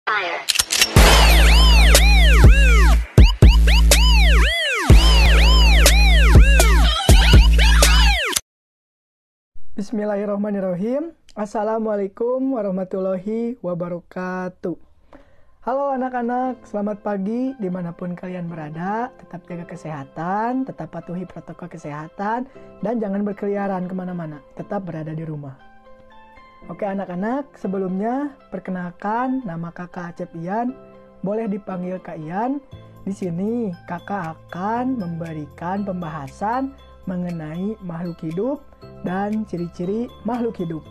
Fire. Bismillahirrahmanirrahim. Assalamualaikum warahmatullahi wabarakatuh. Halo anak-anak, selamat pagi dimanapun kalian berada. Tetap jaga kesehatan, tetap patuhi protokol kesehatan, dan jangan berkeliaran kemana-mana. Tetap berada di rumah. Oke anak-anak, sebelumnya perkenalkan nama kakak Acep Ian. Boleh dipanggil Kak Ian. Di sini kakak akan memberikan pembahasan mengenai makhluk hidup dan ciri-ciri makhluk hidup.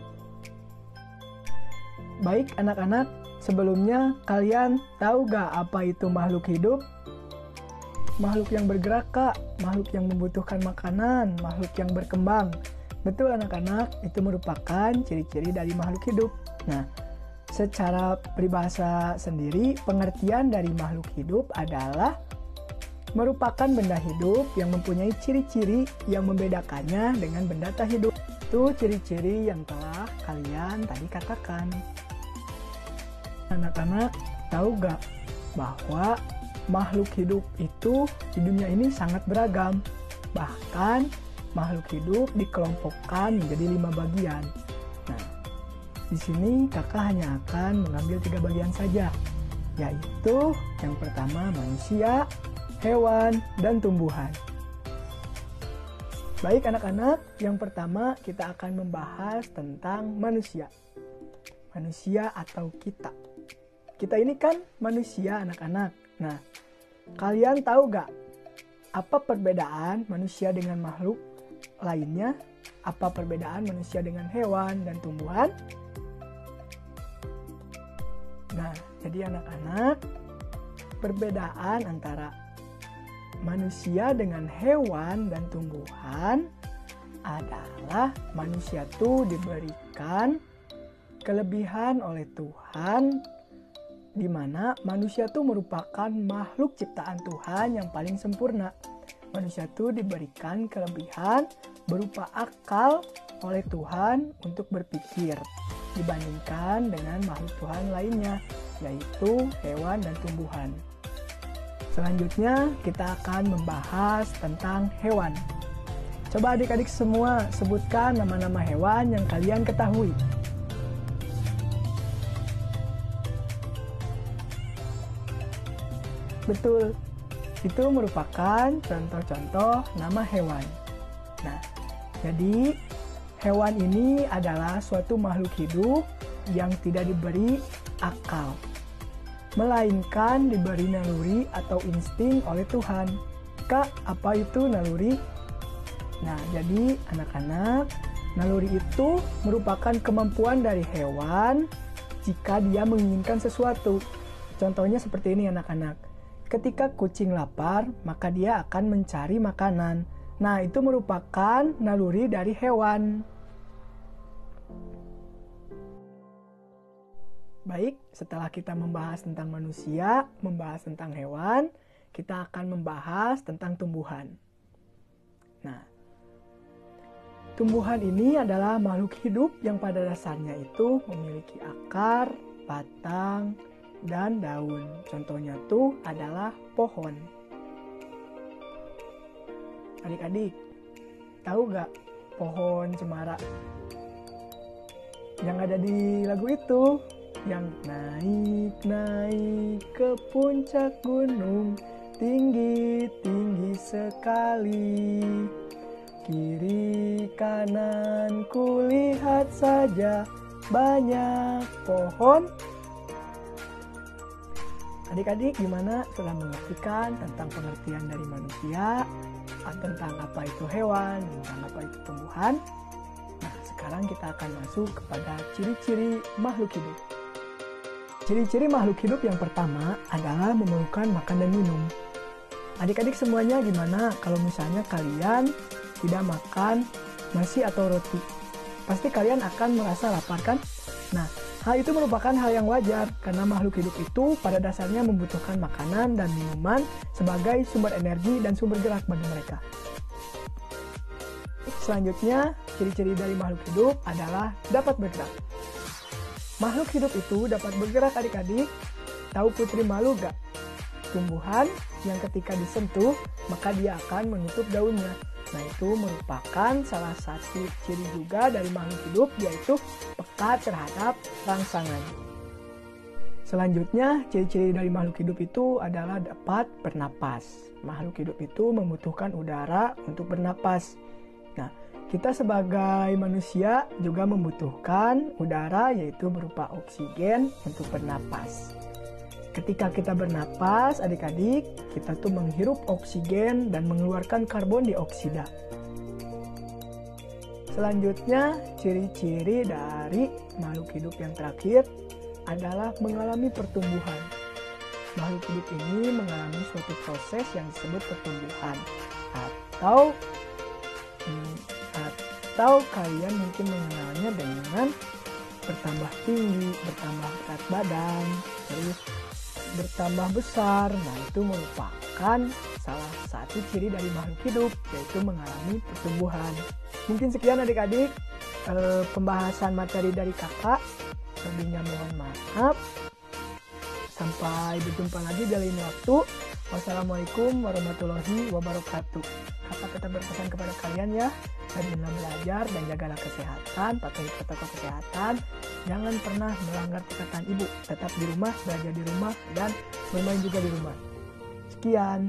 Baik anak-anak, sebelumnya kalian tahu gak apa itu makhluk hidup? Makhluk yang bergerak kak, makhluk yang membutuhkan makanan, makhluk yang berkembang. Betul anak-anak, itu merupakan ciri-ciri dari makhluk hidup. Nah, secara peribahasa sendiri, pengertian dari makhluk hidup adalah merupakan benda hidup yang mempunyai ciri-ciri yang membedakannya dengan benda tak hidup. Itu ciri-ciri yang telah kalian tadi katakan. Anak-anak tahu gak bahwa makhluk hidup itu di dunia ini sangat beragam. Bahkan makhluk hidup dikelompokkan menjadi 5 bagian. Nah, di sini kakak hanya akan mengambil 3 bagian saja, yaitu yang pertama manusia, hewan, dan tumbuhan. Baik anak-anak, yang pertama kita akan membahas tentang manusia. Manusia atau kita. Kita ini kan manusia anak-anak. Nah, kalian tahu gak apa perbedaan manusia dengan makhluk lainnya? Apa perbedaan manusia dengan hewan dan tumbuhan? Nah, jadi anak-anak, perbedaan antara manusia dengan hewan dan tumbuhan adalah manusia itu diberikan kelebihan oleh Tuhan, di mana manusia itu merupakan makhluk ciptaan Tuhan yang paling sempurna. Manusia itu diberikan kelebihan berupa akal oleh Tuhan untuk berpikir dibandingkan dengan makhluk Tuhan lainnya, yaitu hewan dan tumbuhan. Selanjutnya kita akan membahas tentang hewan. Coba adik-adik semua sebutkan nama-nama hewan yang kalian ketahui. Betul, itu merupakan contoh-contoh nama hewan. Nah, jadi hewan ini adalah suatu makhluk hidup yang tidak diberi akal, melainkan diberi naluri atau insting oleh Tuhan. Kak, apa itu naluri? Nah, jadi anak-anak, naluri itu merupakan kemampuan dari hewan jika dia menginginkan sesuatu. Contohnya seperti ini anak-anak. Ketika kucing lapar, maka dia akan mencari makanan. Nah, itu merupakan naluri dari hewan. Baik, setelah kita membahas tentang manusia, membahas tentang hewan, kita akan membahas tentang tumbuhan. Nah, tumbuhan ini adalah makhluk hidup yang pada dasarnya itu memiliki akar, batang, dan daun. Contohnya tuh adalah pohon. Adik-adik, tahu gak pohon cemara yang ada di lagu itu? Yang naik-naik ke puncak gunung, tinggi-tinggi sekali. Kiri kanan kulihat saja banyak pohon. Adik-adik gimana, sudah mengertikan tentang pengertian dari manusia, tentang apa itu hewan, tentang apa itu tumbuhan? Nah, sekarang kita akan masuk kepada ciri-ciri makhluk hidup. Ciri-ciri makhluk hidup yang pertama adalah memerlukan makan dan minum. Adik-adik semuanya gimana kalau misalnya kalian tidak makan nasi atau roti? Pasti kalian akan merasa lapar kan? Nah, hal itu merupakan hal yang wajar karena makhluk hidup itu pada dasarnya membutuhkan makanan dan minuman sebagai sumber energi dan sumber gerak bagi mereka. Selanjutnya, ciri-ciri dari makhluk hidup adalah dapat bergerak. Makhluk hidup itu dapat bergerak adik-adik Tahu putri malu gak? Tumbuhan yang ketika disentuh, maka dia akan menutup daunnya. Nah, itu merupakan salah satu ciri juga dari makhluk hidup, yaitu peka terhadap rangsangan. Selanjutnya, ciri-ciri dari makhluk hidup itu adalah dapat bernapas. Makhluk hidup itu membutuhkan udara untuk bernapas. Nah, kita sebagai manusia juga membutuhkan udara, yaitu berupa oksigen untuk bernapas. Ketika kita bernapas, adik-adik, kita tuh menghirup oksigen dan mengeluarkan karbon dioksida. Selanjutnya, ciri-ciri dari makhluk hidup yang terakhir adalah mengalami pertumbuhan. Makhluk hidup ini mengalami suatu proses yang disebut pertumbuhan. Atau kalian mungkin mengenalnya dengan bertambah tinggi, bertambah berat badan, terus bertambah besar. Nah, itu merupakan salah satu ciri dari makhluk hidup, yaitu mengalami pertumbuhan. Mungkin sekian adik-adik pembahasan materi dari kakak. Lebihnya mohon maaf. Sampai berjumpa lagi di lain waktu. Wassalamualaikum warahmatullahi wabarakatuh. Kakak tetap berpesan kepada kalian ya, rajinlah belajar dan jagalah kesehatan, patuhi protokol kesehatan. Jangan pernah melanggar perkataan ibu. Tetap di rumah, belajar di rumah, dan bermain juga di rumah. Sekian.